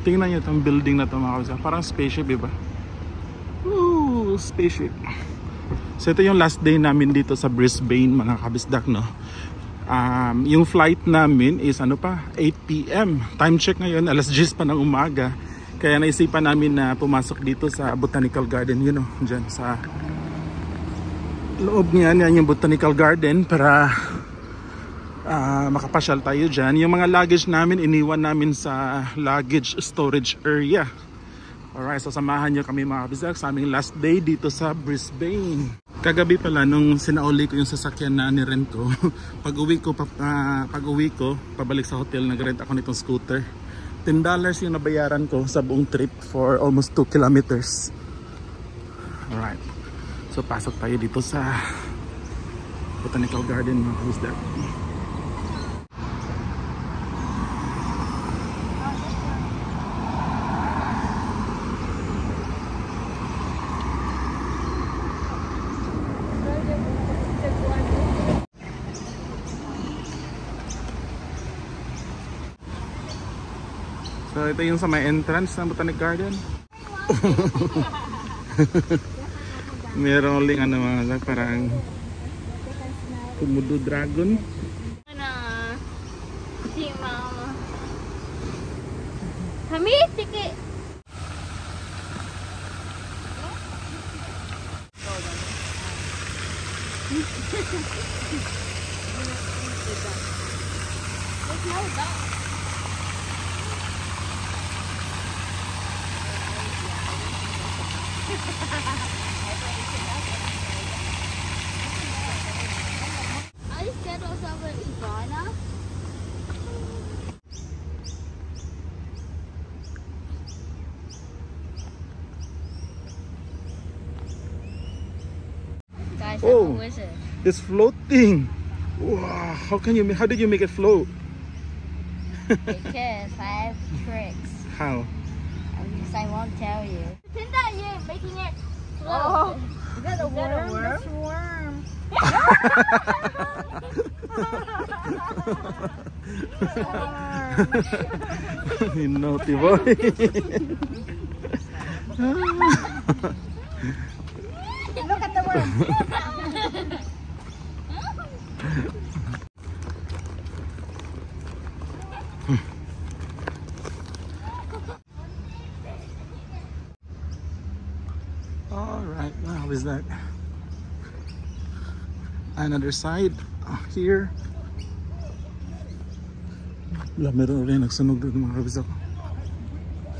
Tingnan nyo itong building na ito mga kabisdak. Parang spaceship, diba? Woo! Spaceship. So ito yung last day namin dito sa Brisbane mga kabisdak, no? Yung flight namin is 8 PM. Time check ngayon, alas 10 pa ng umaga. Kaya naisipan namin na pumasok dito sa Botanical Garden, you know, dyan sa loob niyan. Yan yung Botanical Garden para makapasyal tayo dyan. Yung mga luggage namin, iniwan namin sa luggage storage area. Alright, so samahan nyo kami mga kabisdak sa aming last day dito sa Brisbane. Kagabi pala nung sinauli ko yung sasakyan na nirent ko, pag uwi ko pabalik sa hotel, nagrent ako nitong scooter. $10 yung nabayaran ko sa buong trip for almost 2 kilometers. Alright, so pasok tayo dito sa Botanical Garden mga kabisdak. So ito yung sa may entrance ng Botanic Garden. Meron uling mga parang Komodo dragon. Si mama. Kami ticket. Are you scared of an iguana? Guys, Oh, I'm a wizard. it's floating. Wow, how did you make it float? Because I have tricks. How? Because I won't tell you. Pretend that you're making it float. Is that a worm? That's a worm. You naughty boy. Look at the worm. Alright, how is that? Another side here. Wala, meron rin nagsunog dito mga kabisdak.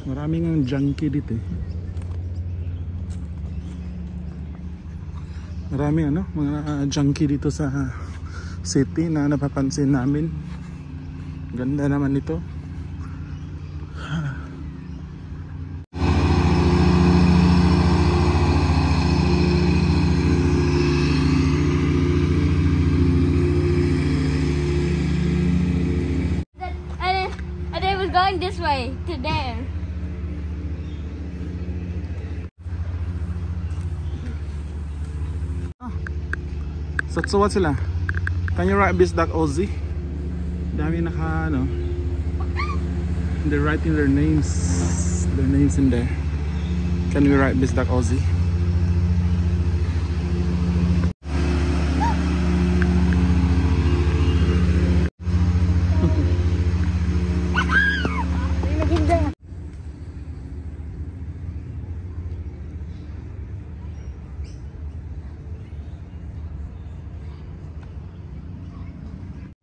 Maraming ang junkie dito eh. Maraming mga junkie dito sa city na napapansin namin. Ganda naman ito. Going this way to there. Satsuwat sila. Can you write Bisdak Aussie? Dami they're writing their names in there. Can we write Bisdak Aussie?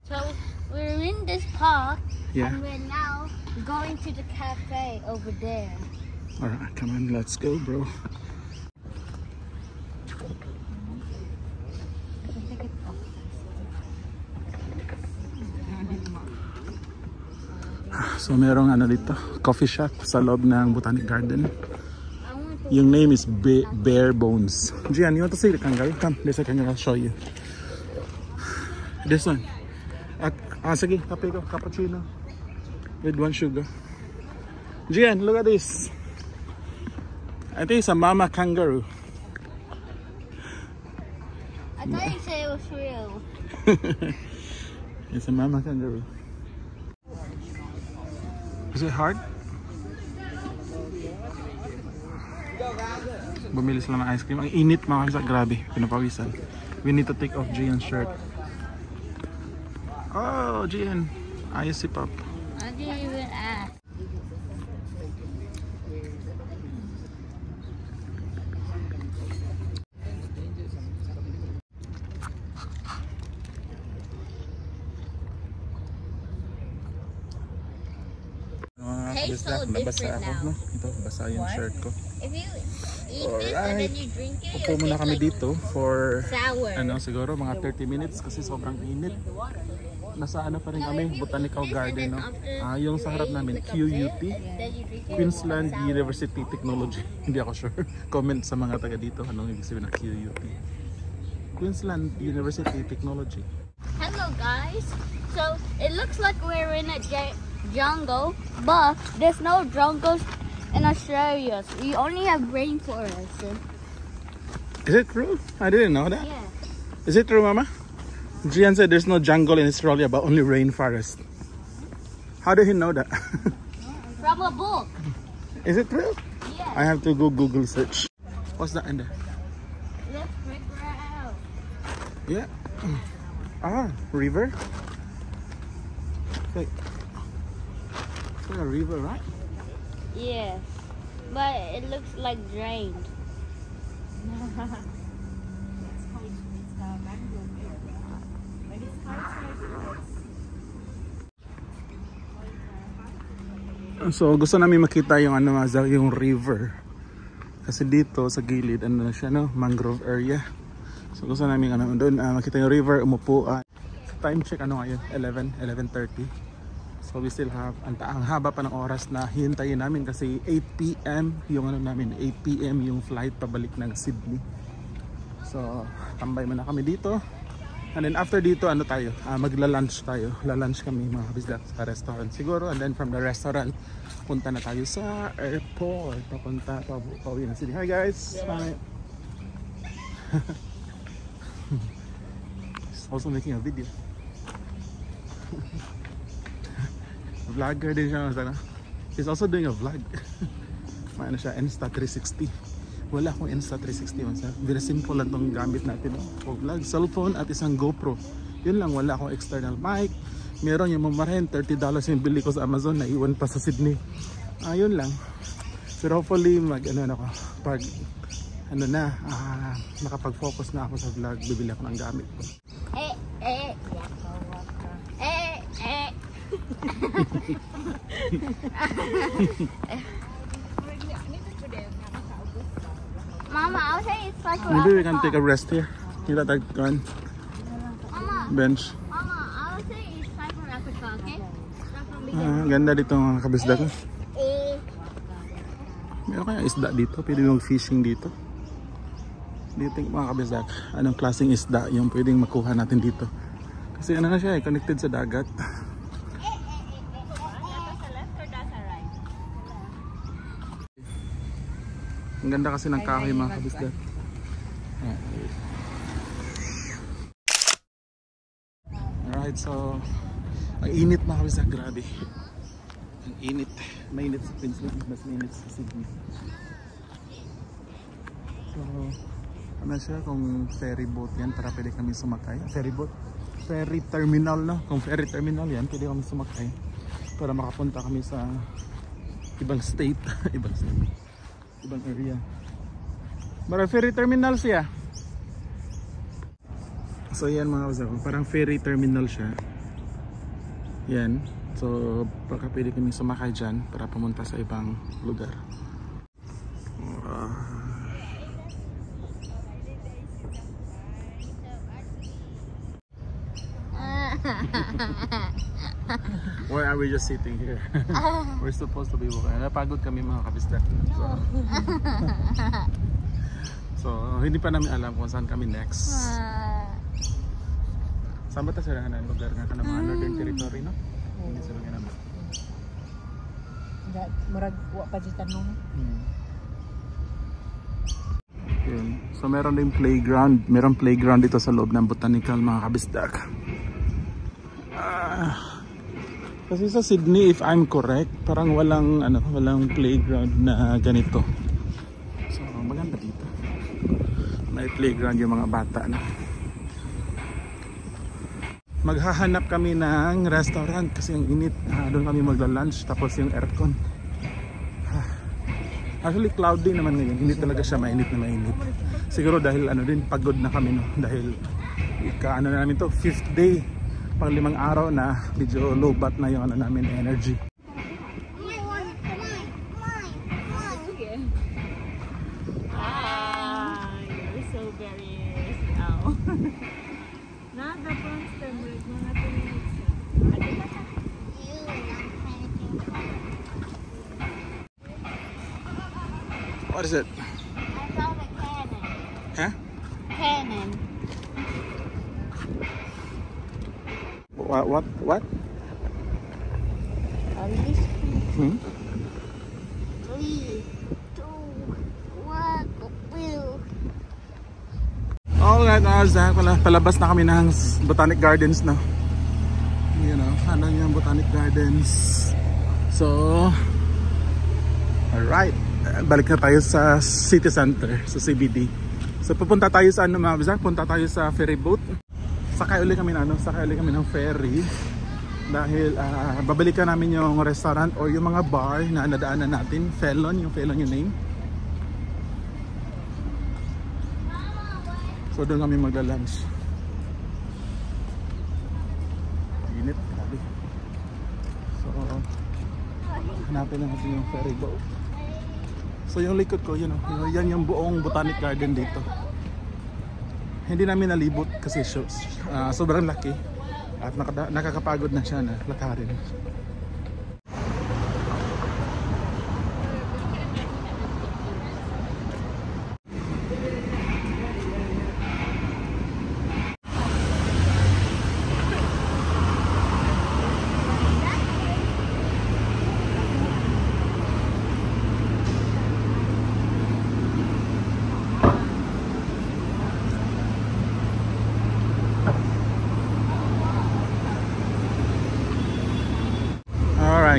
So we're in this park, Yeah. and we're now going to the cafe over there. Alright, come on, let's go, bro. So merong dito, coffee shop sa loob ng Botanic Garden. Yung name is Bare Bones. Gian, you want to see the kangaroo? Come, there's a kangaroo, I'll show you. This one. Sige, kape ko, cappuccino with 1 sugar. Gian, look at this. I think it's a mama kangaroo. I thought you said it was real. It's a mama kangaroo. Is it hard? Bumili sila ng ice cream. Ang init mga kabisdak, grabe, pinapawisan. We need to take off Gian's shirt. Oh, Gian, ayos si Pop. I didn't even ask. Tastes so different now. Ito, basa yung shirt ko. If you eat this and then you drink it, Upo muna kami dito for sour. Siguro mga 30 minutes kasi sobrang init. Nasa pa rin kami, Botanical Garden, no? Yung sa harap namin, QUT, Queensland University Technology. Hindi ako sure. Comment sa mga taga dito, anong ibig sabihin ng QUT. Queensland University Technology. Hello guys, so it looks like we're in a jungle, but there's no jungles in Australia. So we only have rainforests. Is it true? I didn't know that. Yeah. Is it true, Mama? Gian said there's no jungle in Australia, but only rainforest. How did he know that? From a book. Is it true? Yeah. I have to go Google search. What's that in there? Let's figure it out. Yeah. River. Wait. It's like a river, right? Yes, but it looks like drained. So gusto namin makita yung yung river. Kasi dito sa gilid na siya, no, mangrove area. So gusto namin doon makita yung river, umupo. Time check ngayon, 11:30. So we still have ang haba pa ng oras na hihintayin namin kasi 8 PM yung 8 PM yung flight pabalik ng Sydney. So tambay muna kami dito. And then after dito tayo, magla-lunch tayo. La-lunch kami mga kabisdak sa restaurant siguro, and then from the restaurant punta na tayo sa airport, pauwi na Sydney. Hi guys. Hi. He's also making a video. Vlogger din siya, he's also doing a vlog. May siya, Insta360. Wala akong Insta360 man. Very simple lang itong gamit natin, for vlog. Cellphone at isang GoPro. Yun lang, wala akong external mic. Meron yung mamarahin, $30 yung bili ko sa Amazon, naiwan pa sa Sydney. Yun lang. Pero hopefully pag nakapag-focus na ako sa vlog, bibili ako ng gamit ko. Mama, I would say it's like maybe we can take a rest here. Kita tagkuan bench. Mama, I would say it's like Africa, okay? Ganda dito mga kabisdak. Meron kaya isda dito? Pwede mong fishing dito? Dito mga kabisdak, anong klaseng isda yung pwedeng makuha natin dito? Kasi na siya, connected sa dagat. Ang ganda kasi ng kahoy mga kabisdak. Alright, so ang init mga kabisdak, grabe. Ang init. Mainit sa Queensland, mas mainit sa Sydney. So siya kung ferry boat yan para pwede kami sumakay. Ferry boat? Ferry terminal, no? Kung ferry terminal yan, pwede kami sumakay para makapunta kami sa ibang state. Ibang area. Para ferry terminal siya. So yan mga kabisdak, parang ferry terminal siya. Yan. So baka pwede kami sumakay dyan para pumunta sa ibang lugar. Why are we just sitting here? We're supposed to be walking. Napagod kami mga kabisdak. So hindi pa namin alam kung saan kami next. Saan ba ito sila ng lugar nga ka ng mga Northern Territory, no? Hindi sila nga naman. Murag pa dyan tanong. So meron din playground. Meron playground dito sa loob ng Botanical mga kabisdak. Kasi sa Sydney, if I'm correct, parang walang playground na ganito. Maganda dito. May playground yung mga bata na. Maghahanap kami ng restaurant kasi yung init. Doon kami magla-lunch tapos yung aircon. Actually cloudy naman ngayon. Hindi talaga siya mainit na mainit. Siguro dahil ano din pagod na kami no. Dahil ano na namin to 5th day. Pang 5 araw na medyo low bat na yung ano namin energy. You're so very now. What is it? I found a cannon. Huh? Cannon. What? Hmm? 3, 2, 1, wheel. Alright, palabas na kami ng Botanic Gardens na. You know, ano yung Botanic Gardens. So, alright. Balik na tayo sa city center, sa CBD. So pupunta tayo sa ano mga bizak, punta tayo sa ferry boat. Sakay ulit kami ng ferry dahil babalikan namin yung restaurant or yung mga bar na nadaanan natin. Felon yung name. So doon kami magla-lunch. Init, grabe. So hanapin natin yung ferry boat. So yung likod ko, yan yung buong Botanic Garden dito. Hindi namin nalibot kasi sobrang laki at nakakapagod na siya na lakarin.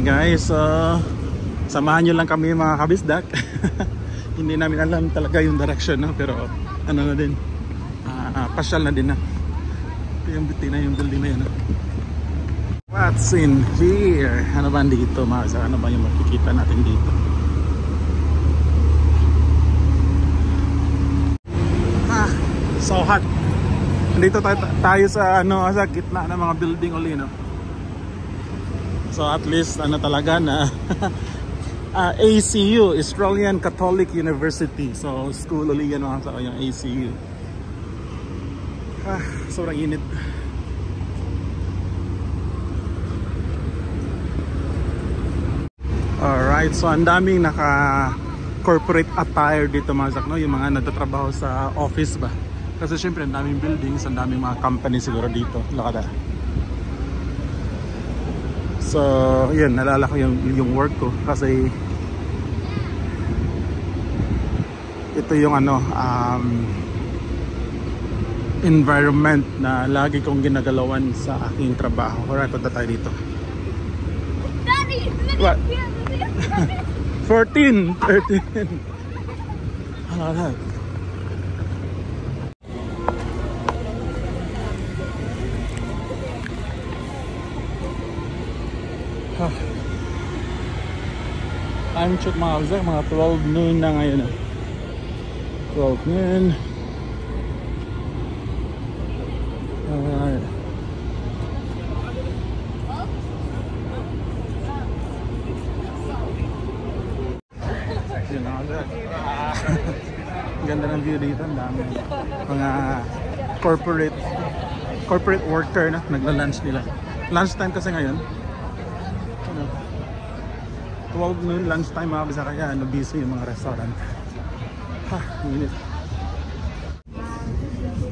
Guys, samahan nyo lang kami mga kabisdak. Hindi namin alam talaga yung direction, no? Pero ano na din, pasyal na din na. Ito yung building na yun, no? What's in here? Ano ba dito mga kabisdak? Ano ba yung makikita natin dito? So hot. Dito tayo sa sa gitna ng mga building uli, no? So at least ano talaga na ACU, Australian Catholic University. So school ulit yan mga sa yung ACU. Sobrang init. Alright, so ang daming naka corporate attire dito mga sak, no? Yung mga nagtatrabaho sa office ba. Kasi syempre ang daming buildings, ang daming mga company siguro dito. Lakada. So, yun, nalala ko yung work ko kasi ito yung environment na lagi kong ginagalawan sa aking trabaho. Alright, punta tayo dito. Daddy, What? 14, 13. Ano. Time check mga kabisdak, mga 12 noon na ngayon. 12 noon. Alright. Yun mga kabisdak. Ganda ng view dito, ang dami. Mga corporate worker na nagla-lunch nila. Lunch time kasi ngayon. 12 noon lunch time mga kabisdak, kaya busy yung mga restaurant. Init.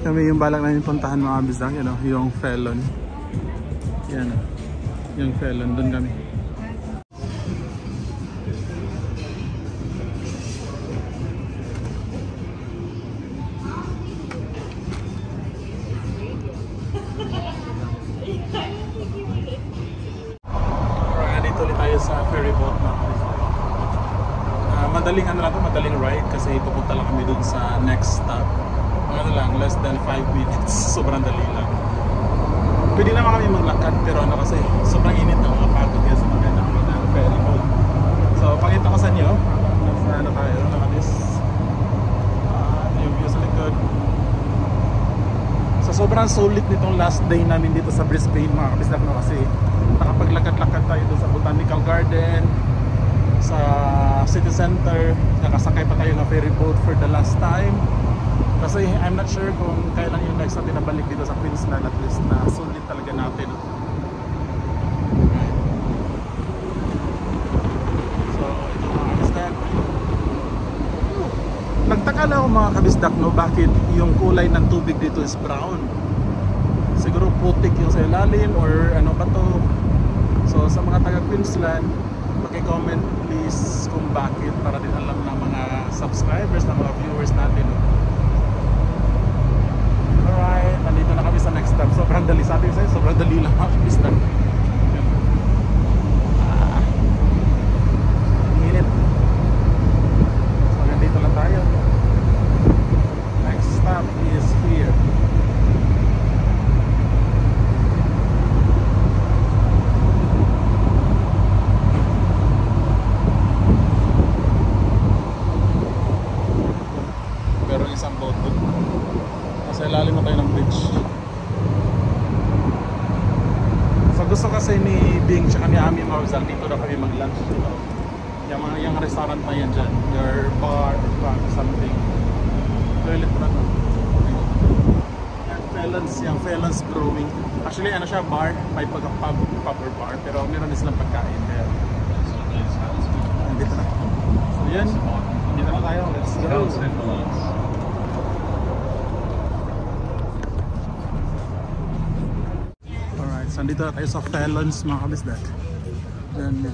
Kami yung balak namin puntahan mga kabisdak, yung Felon. Yan, yung Felon, dun kami. madaling ano lang to, madaling ride kasi pupunta lang kami dun sa next stop. Ano lang, less than 5 minutes. Sobrang dali lang. Pwede naman kami maglakad pero ano kasi sobrang init na mga pagod kaya sa maganda kami ng ferry boat. So pakita ko sa inyo, nasa ano tayo, nakalis yung view sa likod. So sobrang sulit nitong last day namin dito sa Brisbane mga kabisdak no, kasi nakapaglakad-lakad tayo doon sa Botanical Garden, sa City Center, nakasakay pa tayo ng ferry boat for the last time. Kasi I'm not sure kung kailan yung next natin nabalik dito sa Queensland, at least na sulit talaga natin. So ito mga kabisdak. Nagtaka lang ako mga kabisdak no, bakit yung kulay ng tubig dito is brown. Siguro putik yung sa ilalim or ano ba to. So sa mga taga Queensland, paki-comment please kung bakit, para din alam ng mga subscribers, ng mga viewers natin. Alright, nandito na kami sa next stop. Sobrang dali, sabi ko sa'yo, sobrang dali lang mga kabisdak. Init. So nandito lang tayo. Next stop is here. Pero isang boat doon. Nasa ilalim na tayo ng bridge. So gusto kasi ni Bing tsaka ni Ami Marzal dito na kami mag-lunch. Yung restaurant na yan dyan, their bar or bar something. Toilet na to. Yung Felons Brewing. Actually ano siya, bar, may pag-pub or bar, pero meron din silang pagkain. Kaya nandito na. So yan, dito na tayo. Let's go. Alright, so nandito na tayo sa Felons mga kabisdak. Then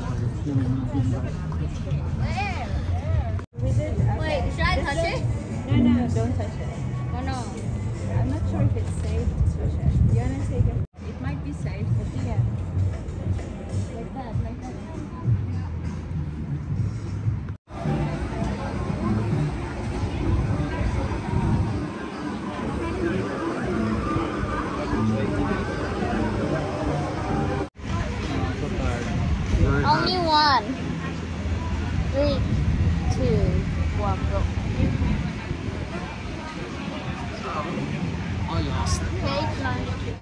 Wait, should I touch it? No, don't touch it. Oh no. I'm not sure if it's safe to switch it. You wanna take it? It might be safe, but yeah. Like that, like that. Only one. 3, 2, 1, go. I lost. Page 92.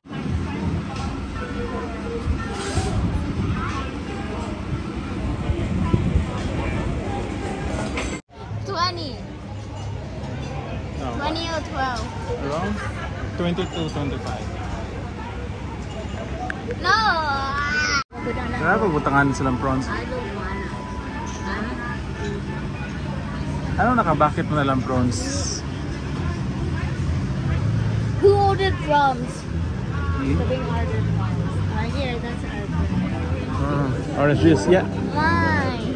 No. 20 or 12. Around 22, 25. No! Kaya pagbutangan silang prawns. I don't wanna. Ano nakabakit mo na lang prawns? Who ordered drums? Hmm? Being ordered once. Right here, that's our Orange juice, yeah. mine.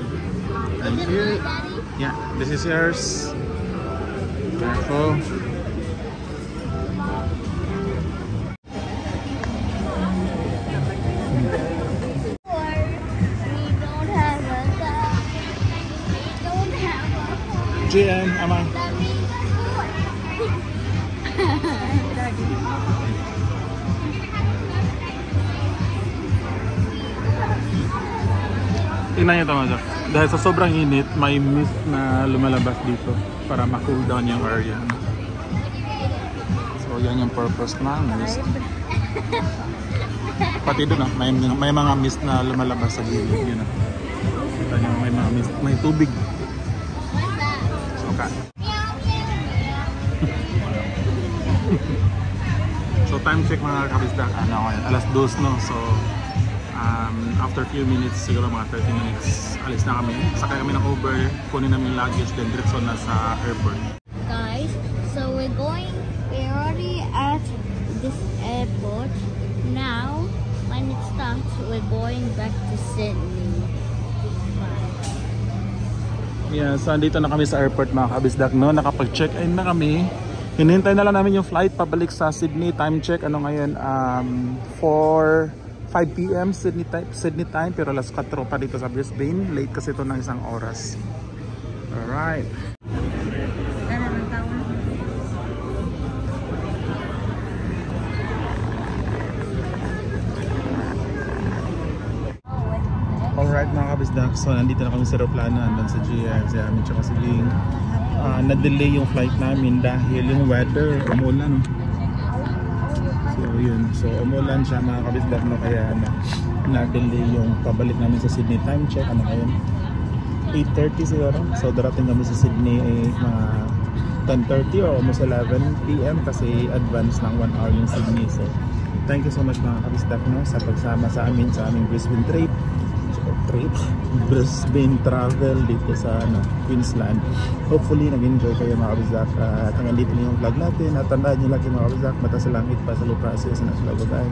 Thank Is it you. mine, Daddy? Yeah, this is yours. Careful. We don't have a dog. We don't have a horse. GM, Ama. That means Tingnan nyo ito mga. Dahil sa sobrang init, may mist na lumalabas dito para ma-cool down yung area. So yan yung purpose ng mist. Pati doon may mga mist na lumalabas sa gilid. Yun, kita nyo, may mga mist, may tubig. So so time check mga kabisdak, ano, alas 2 no. So after few minutes, siguro mga 30 minutes, alis na kami. Sakay kami ng Uber, kunin namin yung luggage, then diretso na sa airport. guys, so we're already at this airport. Now, when it starts, we're going back to Sydney. Yeah, so andito na kami sa airport mga kabisdak, no? Nakapag-check-in na kami. Hinihintay na lang namin yung flight pabalik sa Sydney. Time check, ano ngayon, 5 PM Sydney time, pero alas 4 pa dito sa Brisbane. Late kasi ito ng 1 oras. Alright. Alright mga kabisdak, so nandito na kami sa aeroplano, hanggang sa GM, si Amin tsaka si Ling. Na-delay yung flight namin dahil yung weather, umulan. So yun, so umulan siya mga kabisdak, no, kaya na-delay yung pabalik namin sa Sydney. Time check, ano ngayon? 8:30 siguro. So darating kami sa Sydney mga 10:30 or almost 11 PM kasi advance ng 1 hour yung Sydney. So thank you so much mga kabisdak, no, sa pagsama sa amin sa aming Brisbane Brisbane travel dito sa Queensland. Hopefully nag-enjoy kayo mga kabisdak, at hanggang dito na yung vlog natin, at tandaan nyo lagi mga kabisdak, mata sa langit pa sa lupa, sa nasa lagotan.